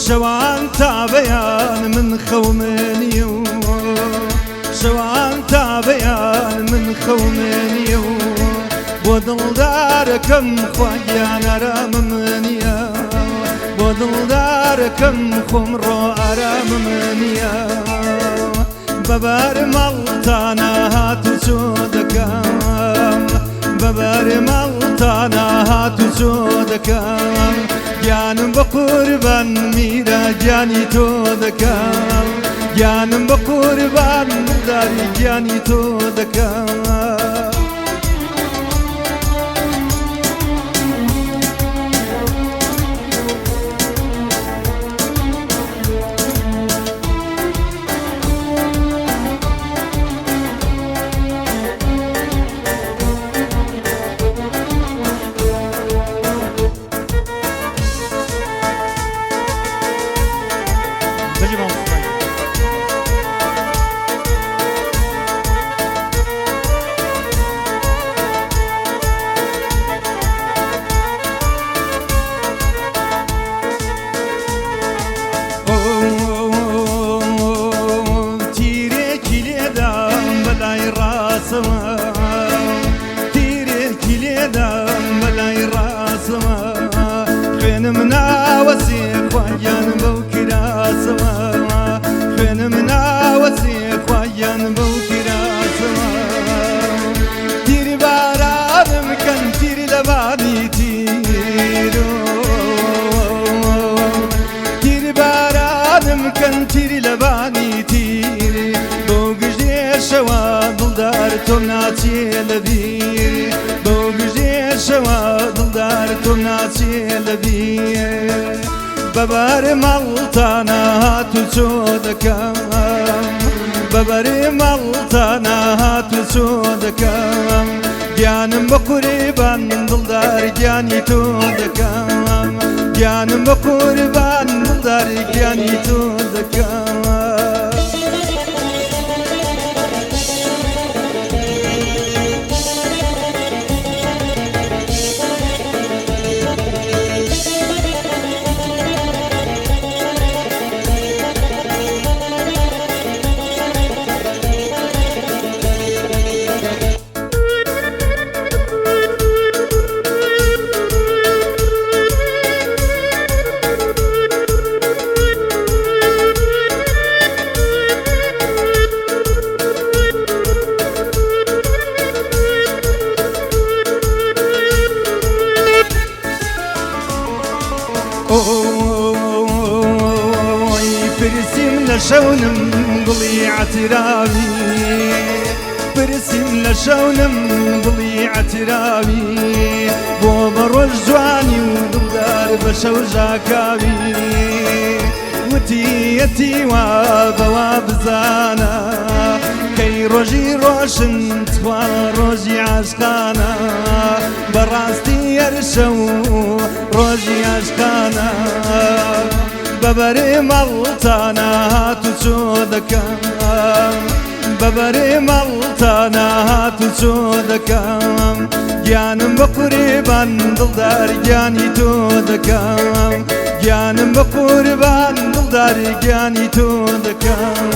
شوان تابيان من خومنيو شوان تابيان من خومنيو بودل داركم خواجان رام منيا بودل داركم خمرو رام منيا ببار ملتانا هاتو سودكام ببار ملتانا هاتو سودكام جانم بقربان ميرا جاني تودكام جانم بقربان داري جاني تودكام منا وسيخ ويان بوكرا سما فين منا وسيخ ويان بوكرا سما تيري باران مكان تيري لباني تيرو تيري باران مكان تيري لباني تيري بوجي شوا دلدار توناتي لبيري بوجي شوا دلدار توناتي لبيري ببار ملتانا هاتو سودكام ببار ملتانا هاتو سودكام جانم بقربان دلدار جاني تودكام جانم بقربان دلدار جاني تودكام برسم لشونم قلي اعترابي برسم لشونم قلي اعترابي بوبر الجواني ودار بشوجا كابي وتيتي وبواب زانا كي روجي روشن تخوى روجي عشقانا براستي يرشو روجي عشقانا ببري ملتانا هاتو سودكام ببري ملتانا هاتو سودكام جانم بقربان دلدار جاني تودكام جانم بقربان دلدار جاني تودكام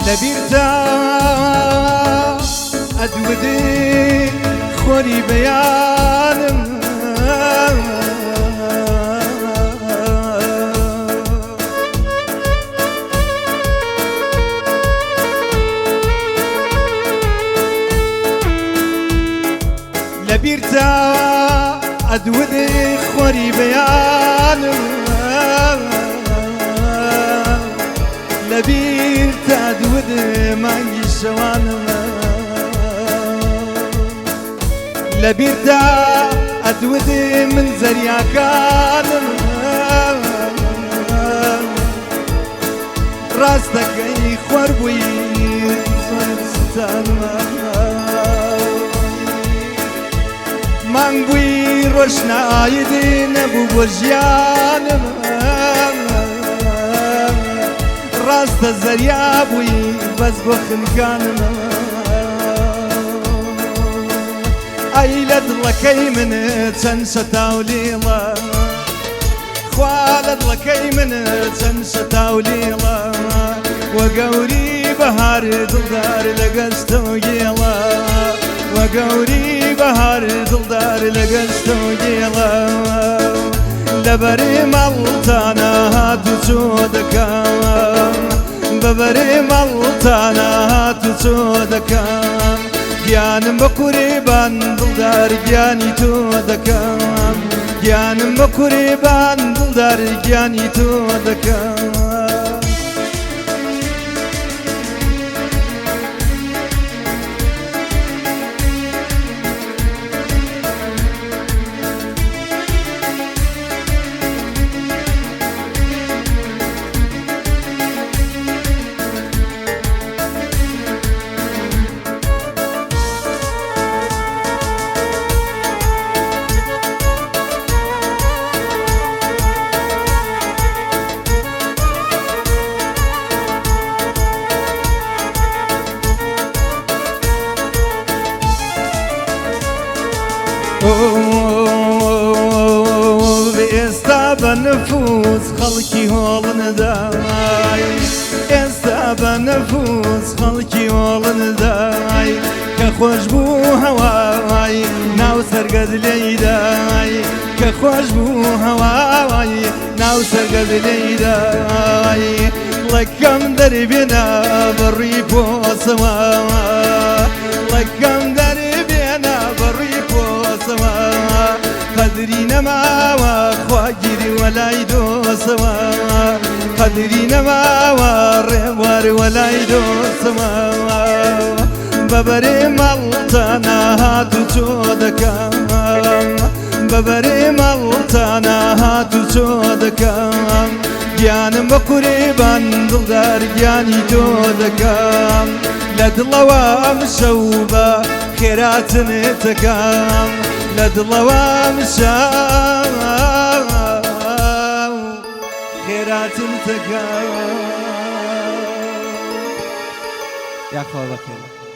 لبيرتا أدودي خوري بيانم لبيرتا أدودي خوري بيانم لبیر تا دود مانگی شوانم لبیر تا ادود من زریا کانم ڕاستەکەی خوار بووی زۆر ستانمە مانگ بووی ڕۆشنایدی نەبوو بۆ ژیانم ڕاستە زەریا بووی بەس بۆ خنکانم ئەی لە دڵەکەی منت چەند شەتاو لیڵە خوا لە دڵەکەی منت چەند شەتاو لیڵە وە گەوری بەهار دڵدار لە گەستە و گێڵە وە گەوری بەهار دڵدار لە گەستە و گێڵە لەبەرێ ماڵتانە هات و چۆ دەکەم بەبەرێ ماڵتانە هات و چۆ دەکەم گیانم بە قورێبان دڵدار گیانی تۆ دەکەم گیانم بە قورێبان دڵدار گیانی تۆ دەکەم ئێستا بە نەفوس خەڵکی هۆڵندای ئێستا بە نەفوس خەڵکی هۆڵندای کە خۆش بوو هەوای ناو سەرگەز لێیدای کە خۆش بوو هەوای ناو سەرگەز لێیدای لەکەم دەربێنە بەڕووی پۆسەوە لەکەم دەربێنە بەڕووی پۆسەوە قەدری نەماوە خواگیری وەلای دۆسەوە قەدری نەماوە ڕێبوار وەلای دۆسەوە بەبەرێ ماڵتانە هات و چۆ دەکەم بەبەرێ ماڵتانە هات و چۆ دەکەم گیانم بە قورێبان دڵدار گیانی تۆ دەکەم لە دڵەوە ئەم شەو بە خێراتنتەکەم لە دڵەوە ئەم شەو خێراتنتەکەم یاخوا بەخێر